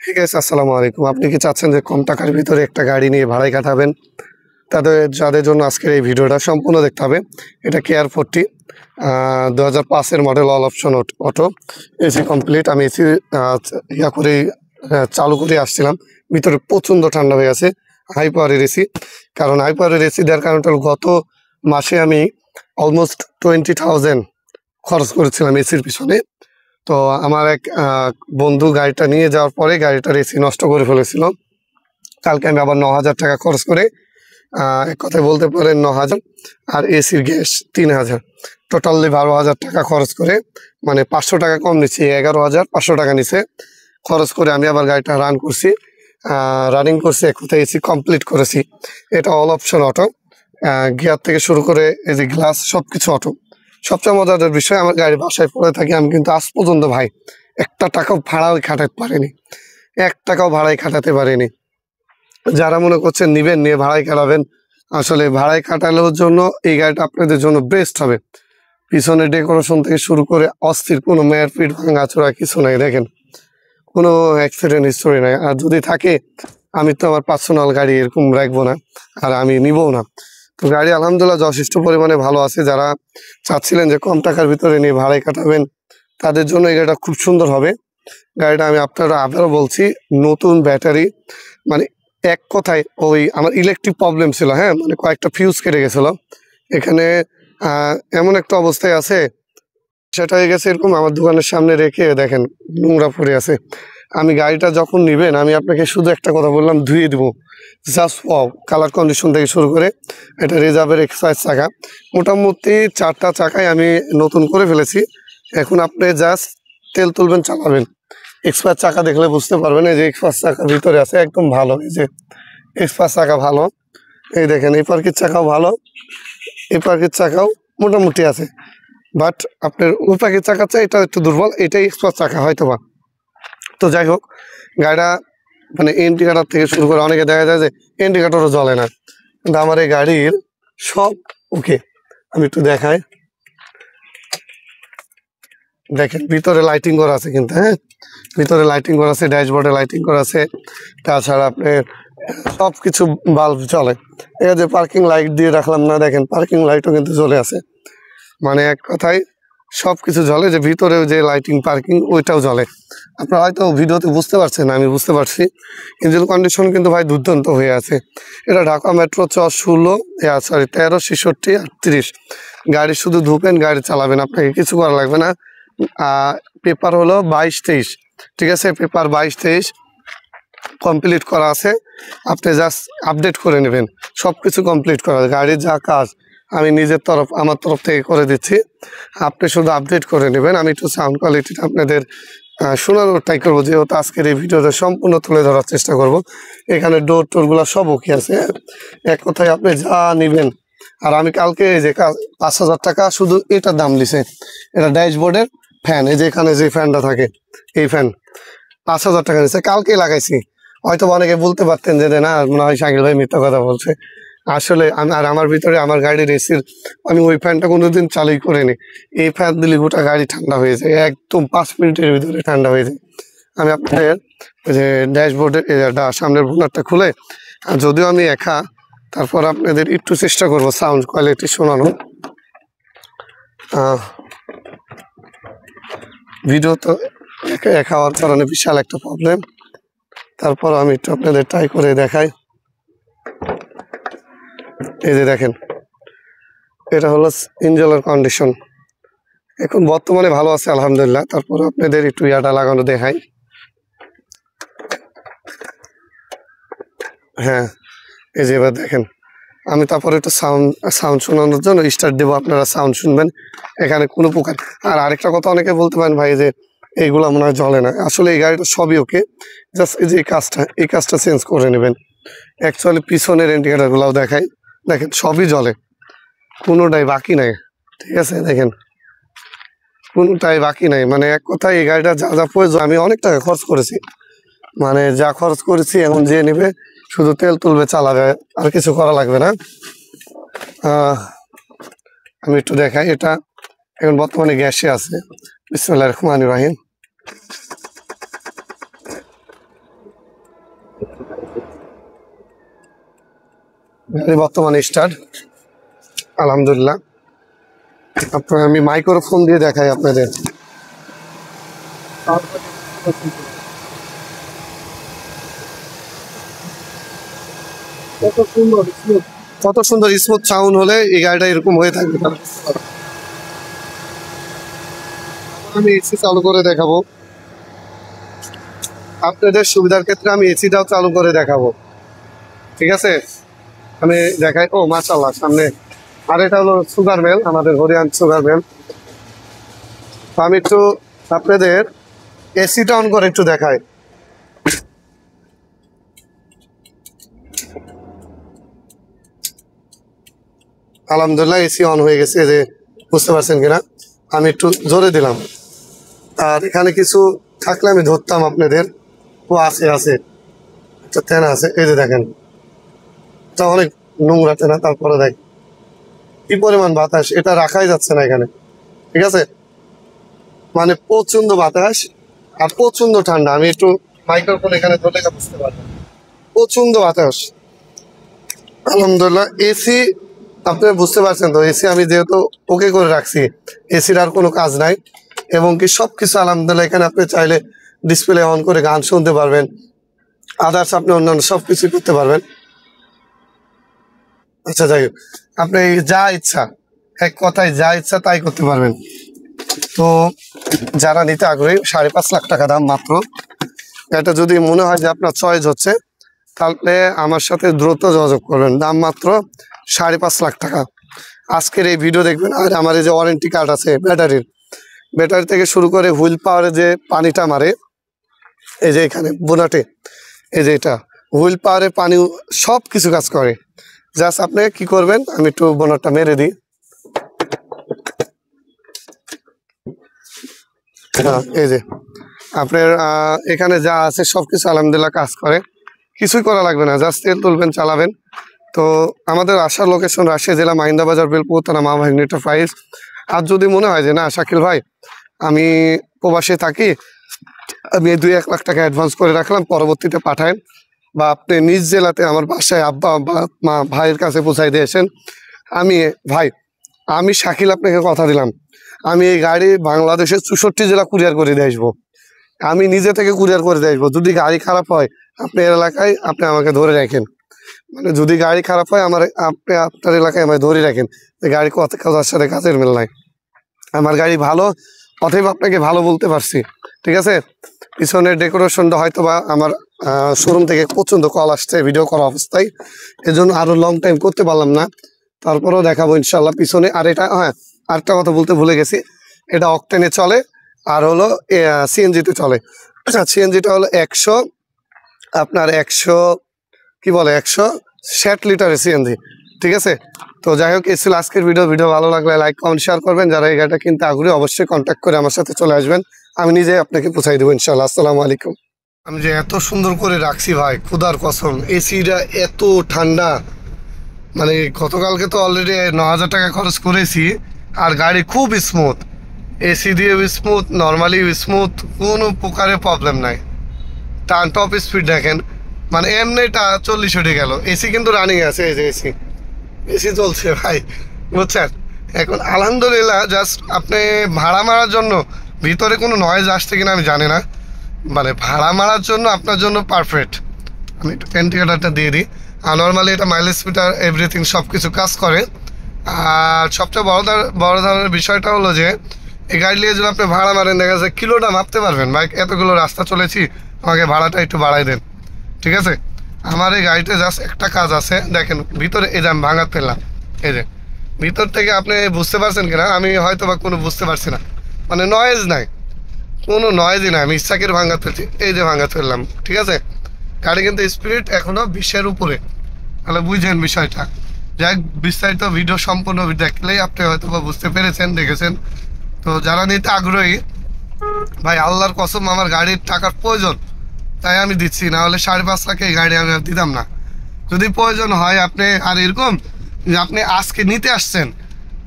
ঠিক আছে, আসসালামু আলাইকুম। আপনি কি চাচ্ছেন যে কম টাকার ভিতরে একটা গাড়ি নিয়ে ভাড়ায় কাটাবেন? যাদের জন্য আজকের এই ভিডিওটা সম্পূর্ণ দেখতে হবে। এটা কেয়ার 40 2005-এর model, all option auto, AC complete. আমি এসি করে চালু করে আসছিলাম, ভিতরে প্রচণ্ড ঠান্ডা হয়ে আছে। হাই পাওয়ারের এসি, কারণ হাই পাওয়ারের এসি দেওয়ার কারণটা গত মাসে আমি অলমোস্ট 20,000 খরচ করেছিলাম এসির পিছনে। তো আমার এক বন্ধু গাড়িটা নিয়ে যাওয়ার পরে গাড়িটার এসি নষ্ট করে ফেলেছিল। কালকে আমি আবার 9,000 টাকা খরচ করে, এক কথায় বলতে পারেন 9,000, আর এসির গ্যাস 3,000, টোটালি 12,000 টাকা খরচ করে, মানে 500 টাকা কম নিচ্ছি, 11,500 টাকা নিচ্ছে খরচ করে আমি আবার গাড়িটা রানিং করছি। এক কথায় এসি কমপ্লিট করেছি। এটা অল অপশন অটো, গিয়ার থেকে শুরু করে এই যে গ্লাস সব কিছু অটো। সবচেয়ে মজাদার বিষয়, আমার গাড়ি বাসায় পড়ে থাকি, আমি কিন্তু আজ পর্যন্ত ভাই একটা টাকাও ভাড়াও খাটাতে পারিনি, 1 টাকাও ভাড়ায় খাটাতে পারিনি। যারা মনে করছেন নিবেন, নিয়ে ভাড়ায় কাটাবেন, আসলে ভাড়ায় কাটানোর জন্য এই গাড়িটা আপনাদের জন্য বেস্ট হবে। পিছনে ডেকোরেশন থেকে শুরু করে অস্থির, কোনো মেয়ার পিট ভাঙাচোরা কিছু নাই, দেখেন কোনো অ্যাক্সিডেন্ট হিস্টোরি নাই। আর যদি থাকে, আমি তো আমার পার্সোনাল গাড়ি এরকম রাখবো না, আর আমি নিবও না। তো গাড়ি আলহামদুলিল্লাহ যথেষ্ট পরিমাণে ভালো আছে। যারা চাচ্ছিলেন যে কম টাকার ভিতরে নিয়ে ভাড়ায় কাটাবেন, তাদের জন্য এই গাড়িটা খুব সুন্দর হবে। গাড়িটা আমি আপনারা আবারও বলছি, নতুন ব্যাটারি, মানে এক কথায় ওই আমার ইলেকট্রিক প্রবলেম ছিল, হ্যাঁ, মানে কয়েকটা ফিউজ কেটে গেছিলো এখানে। এমন একটা অবস্থায় আছে, সেটা হয়ে গেছে এরকম, আমার দোকানের সামনে রেখে দেখেন নোংরা পড়ে আছে। আমি গাড়িটা যখন নিবেন, আমি আপনাকে শুধু একটা কথা বললাম, ধুয়ে দিব জাস্ট। কালার কন্ডিশন থেকে শুরু করে, এটা রিজার্ভের এক্সারসাইজ চাকা, মোটামুটি 4টা চাকায় আমি নতুন করে ফেলেছি। এখন আপনি জাস্ট তেল তুলবেন, চালাবেন। এক্সপায়ার চাকা দেখলে বুঝতে পারবেন, এই যে এক্সপায়ার চাকা ভিতরে আছে, একদম ভালো। এই যে এক্সপায়ার চাকা ভালো, এই দেখেন এই পার্কের চাকাও ভালো, এই পার্কের চাকাও মোটামুটি আছে। বাট আপনার ওই পাখির চাকা চাই, এটা একটু দুর্বল, এটাই এক্সপার্ট চাকা হয়তো বা। তো যাই হোক, গাড়িটা মানে ইন্ডিকেটার থেকে শুরু করে, অনেকে দেখা যায় যে ইন্ডিকেটারও জ্বলে না, কিন্তু আমার এই গাড়ির সব ওকে। আমি একটু দেখাই, দেখেন ভিতরে লাইটিং করা আছে কিন্তু, হ্যাঁ, ভিতরে লাইটিং করা আছে, ড্যাশবোর্ডে লাইটিং করা আছে। তাছাড়া আপনার সব কিছু বাল্ব জ্বলে। এই যে পার্কিং লাইট দিয়ে রাখলাম না, দেখেন পার্কিং লাইটও কিন্তু জ্বলে আছে। মানে এক কথায় সব কিছু জ্বলে, যে ভিতরেও যে লাইটিং পার্কিং ওইটাও জ্বলে। আপনারা হয়তো ভিডিওতে বুঝতে পারছেন, আমি বুঝতে পারছি। ইঞ্জিন কন্ডিশন কিন্তু ভাই দুর্দান্ত হয়ে আছে। এটা ঢাকা মেট্রো 13, 66, 38। গাড়ি শুধু ধুবেন, গাড়ি চালাবেন, আপনাকে কিছু করা লাগবে না। পেপার হলো 22-23, ঠিক আছে, পেপার 22-23 কমপ্লিট করা আছে। আপনি জাস্ট আপডেট করে নেবেন, সব কিছু কমপ্লিট করা। গাড়ির যা কাজ আমি আমার তরফ থেকে করে দিচ্ছি, আপনি শুধু আপডেট করে নেবেন। আমি একটু সাউন্ড কোয়ালিটিটা আপনাদের শোনানোর ট্রাই করবো, যেহেতু আজকের এই ভিডিওটা সম্পূর্ণ তুলে ধরার চেষ্টা করব। এখানে ডোর টোরগুলো সব ওকে আছে, এক কথায় আপনি যা নেবেন। আর আমি কালকে এই যে 5,000 টাকা শুধু এটার দাম দিছে। এটা ড্যাশবোর্ডের ফ্যান, এই যে এখানে যে ফ্যানটা থাকে, এই ফ্যান 5,000 টাকা নিচ্ছে, কালকে লাগাইছি। হয়তো অনেকে বলতে পারতেন যে না, মনে হয় শাকিল ভাই মিথ্যা কথা বলছে। আসলে আমার ভিতরে আমার গাড়ির এসির, আমি ওই ফ্যানটা কোনোদিন চালুই করিনি। এই ফ্যান দিলে গোটা গাড়ি ঠান্ডা হয়ে যায়, একদম 5 মিনিটের ভিতরে ঠান্ডা হয়ে যায়। আমি আপনাদের যে ড্যাশবোর্ডের সামনের বোনারটা খুলে, যদিও আমি একা, তারপর আপনাদের একটু চেষ্টা করব সাউন্ড কোয়ালিটি শোনানো। ভিডিও তো একা হওয়ার কারণে বিশাল একটা প্রবলেম, তারপর আমি একটু আপনাদের ট্রাই করে দেখাই। এই যে দেখেন, এটা হলো ইঞ্জিনের কন্ডিশন, এখন বর্তমানে ভালো আছে আলহামদুলিল্লাহ। তারপর আপনাদের একটু ইয়াটা লাগানো দেখাই। হ্যাঁ, এই যে এবার দেখেন, আমি তারপরে একটু সাউন্ড শোনানোর জন্য স্টার্ট দেবো, আপনারা সাউন্ড শুনবেন। এখানে কোনো প্রকার, আর আরেকটা কথা অনেকে বলতে পারেন ভাই যে এইগুলো মনে হয় জ্বলে না, আসলে এই গাড়িটা সবই ওকে। জাস্ট এই যে এই কাজটা চেঞ্জ করে নেবেন। অ্যাকচুয়ালি পিছনের ইন্ডিকেটারগুলোও দেখাই, দেখেন সবই জ্বলে, কোনোটাই বাকি নাই, ঠিক আছে, দেখেন কোনোটাই বাকি নাই। মানে এক কথায় এই গাড়িটা যা যা প্রয়োজন, আমি অনেক টাকা খরচ করেছি, মানে যা খরচ করেছি এখন যে নেবে শুধু তেল তুলবে, চালাবে, আর কিছু করা লাগবে না। আমি একটু দেখাই, এটা এখন বর্তমানে গ্যাসে আছে। বিসমিল্লাহির রহমানির রহিম। গাড়ি বর্তমানে স্টার্ট, আলহামদুলিল্লাহ। আপনার আমি মাইক্রোফোন দিয়ে দেখাই আপনাদের। কত সুন্দর স্মুথ সাউন্ড হলে এই গাড়িটা এরকম হয়ে থাকবে। আমি এসি চালু করে দেখাবো আপনাদের সুবিধার ক্ষেত্রে, আমি এসিটাও চালু করে দেখাবো, ঠিক আছে? আমি দেখাই। ও মাশাআল্লাহ, সামনে। আর এটা হলো সুগার মিল, আমাদের হরিয়ান সুগার মিল। তো আমি একটু আপনাদের এসিটা অন করে একটু দেখাই। আলহামদুলিল্লাহ এসি অন হয়ে গেছে, যে বুঝতে পারছেন কিনা। আমি একটু জোরে দিলাম, আর এখানে কিছু থাকলে আমি ধরতাম আপনাদের। ও আছে একটা তেনা আছে, এই যে দেখেন, এটা অনেক নোংরা তেনা। তারপরে দেখ কি পরিমাণ বাতাস, এটা রাখাই যাচ্ছে না এখানে, ঠিক আছে? মানে প্রচন্ড বাতাস আর প্রচন্ড ঠান্ডা। আমি একটু মাইক্রোফোন এখানে ধরে বুঝতে পারবেন, প্রচন্ড বাতাস। আলহামদুলিল্লাহ এসি আপনারা বুঝতে পারছেন তো, এসি আমি যেহেতু ওকে করে রাখছি, এসির আর কোনো কাজ নাই। এবং কি সবকিছু আলহামদুলিল্লাহ এখানে আপনি চাইলে ডিসপ্লে অন করে গান শুনতে পারবেন, আদার্স আপনি অন্যান্য সবকিছু করতে পারবেন। আচ্ছা যাই হোক, আপনি যা ইচ্ছা, এক কথায় যা ইচ্ছা তাই করতে পারবেন। তো যারা নিতে আগ্রহী, 5.5 লাখ টাকা দাম মাত্র। এটা যদি মনে হয় যে আপনার চয়েস হচ্ছে, তাহলে আমার সাথে দ্রুত যোগাযোগ করবেন। দাম মাত্র 5.5 লাখ টাকা। আজকের এই ভিডিও দেখবেন। আর আমার এই যে ওয়ারেন্টি কার্ড আছে ব্যাটারি থেকে শুরু করে হুইল পাওয়ারে যে পানিটা মারে, এই যে এখানে বোনাটে, এই যে এটা হুইল পাওয়ারে পানি সব কিছু কাজ করে। জাস্ট আপনি কি করবেন, আমি একটু বোনারটা মেরে দিই। হ্যাঁ, এই যে আপনার এখানে যা আছে সবকিছু আলহামদুলিল্লাহ কাজ করে, কিছুই করা লাগবে না, জাস্ট তেল তুলবেন, চালাবেন। তো আমাদের আসার লোকেশন রাজশাহী জেলা মাহিন্দা বাজার, বেলপুর থানা, মা ভাগ্নে এন্টারপ্রাইজ। আর যদি মনে হয় যে না শাকিল ভাই আমি প্রবাসে থাকি, আমি 2-1 লাখ টাকা অ্যাডভান্স করে রাখলাম, পরবর্তীতে পাঠায়, বা আপনি নিজ জেলাতে আমার বাসায় আব্বা বা মা ভাইয়ের কাছে পৌঁছাই দিয়েছেন, আমি শাকিল আপনাকে কথা দিলাম, আমি এই গাড়ি বাংলাদেশের 64 জেলা কুরিয়ার করে দিয়ে আসবো। আমি নিজে থেকে কুরিয়ার করে দিয়ে আসবো। যদি গাড়ি খারাপ হয় আপনার এলাকায়, আপনি আমাকে ধরে রাখেন। মানে যদি গাড়ি খারাপ হয় আপনি আপনার এলাকায় আমায় ধরে রাখেন, যে গাড়ি কথার সাথে কাজের মিল নাই। আমার গাড়ি ভালো, অতএব আপনাকে ভালো বলতে পারছি, ঠিক আছে? পিছনের ডেকোরেশনটা হয়তো বা আমার শোরুম থেকে প্রচন্ড কল আসছে ভিডিও করা অবস্থায়, এজন্য আরো লং টাইম করতে পারলাম না। তারপরেও দেখাবো ইনশাল্লাহ পিছনে। আর এটা হ্যাঁ, আরেকটা কথা বলতে ভুলে গেছি, এটা অকটেনে চলে আর হলো সিএনজিতে চলে। সিএনজিটা হলো 160 লিটারের সিএনজি, ঠিক আছে? তো যাই হোক, এই ছিল আজকের ভিডিও ভালো লাগলে লাইক কমেন্ট শেয়ার করবেন। যারা এই গাড়িটা কিনতে আগ্রহী অবশ্যই কন্ট্যাক্ট করে আমার সাথে চলে আসবেন, আমি নিজে আপনাকে পৌঁছাই দেবো ইনশাল্লাহ। আসসালামু আলাইকুম। আমি যে এত সুন্দর করে রাখছি ভাই, খুদার কসম, এসিটা এত ঠান্ডা। মানে গতকালকে তো অলরেডি 9,000 টাকা খরচ করেছি, আর গাড়ি খুব স্মুথ, এসি দিয়ে স্মুথ, নর্মালি স্মুথ, কোনো প্রকারের প্রবলেম নাই। টান টপ স্পিড দেখেন, মানে এমনিটা 40 উঠে গেল। এসি কিন্তু রানিং আছে, এই যে এসি চলছে ভাই, বুঝছেন? এখন আলহামদুলিল্লাহ জাস্ট আপনি ভাড়া মারার জন্য, ভিতরে কোনো নয়েজ আসছে কিনা আমি জানি না, মানে ভাড়া মারার জন্য আপনার জন্য পারফেক্ট। আমি একটু ইন্ডিকেটরটা দিয়ে দিই। আর নর্মালি এটা মাইলেজ মিটার এভরিথিং সব কিছু কাজ করে। আর সবচেয়ে বড় ধরনের বিষয়টা হলো যে এই গাড়ি নিয়ে যদি আপনি ভাড়া মারেন, দেখা যায় কিলোটা মাপতে পারবেন, বাইক এতগুলো রাস্তা চলেছি, আমাকে ভাড়াটা একটু বাড়াই দেন, ঠিক আছে? আমার এই গাড়িতে জাস্ট একটা কাজ আছে, দেখেন ভিতরে এই যে আমি ভাঙাতে ফেললাম, এই যে ভিতর থেকে আপনি বুঝতে পারছেন কিনা আমি হয়তো বা কোনো বুঝতে পারছি না, মানে নয়েজ নাই, কোনো নয়েজই নাই। আমি ইচ্ছাকের ভাঙাতে ফেলছি, এই যে ভাঙাতে ফেললাম, ঠিক আছে? গাড়ি কিন্তু স্পিড এখনো 20-এর উপরে, তাহলে বুঝছেন বিষয়টা। যাই বিস্তারিত ভিডিও সম্পূর্ণ দেখলেই আপনি হয়তো বা বুঝতে পেরেছেন, দেখেছেন। তো যারা নিতে আগ্রহী ভাই, আল্লাহর কসম আমার গাড়ির টাকার প্রয়োজন তাই আমি দিচ্ছি, না হলে 5.5 লাখে এই গাড়ি আমি আর দিতাম না। যদি প্রয়োজন হয় আপনি, আর এরকম যে আপনি আজকে নিতে আসছেন,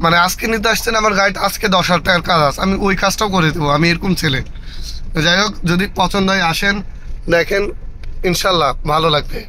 মানে আজকে নিতে আসছেন, আমার গাড়িটা আজকে 10,000 টাকার কাজ আছে, আমি ওই কাজটাও করে দেবো, আমি এরকম ছেলে। যাই হোক, যদি পছন্দ হয় আসেন, দেখেন, ইনশাল্লাহ ভালো লাগবে।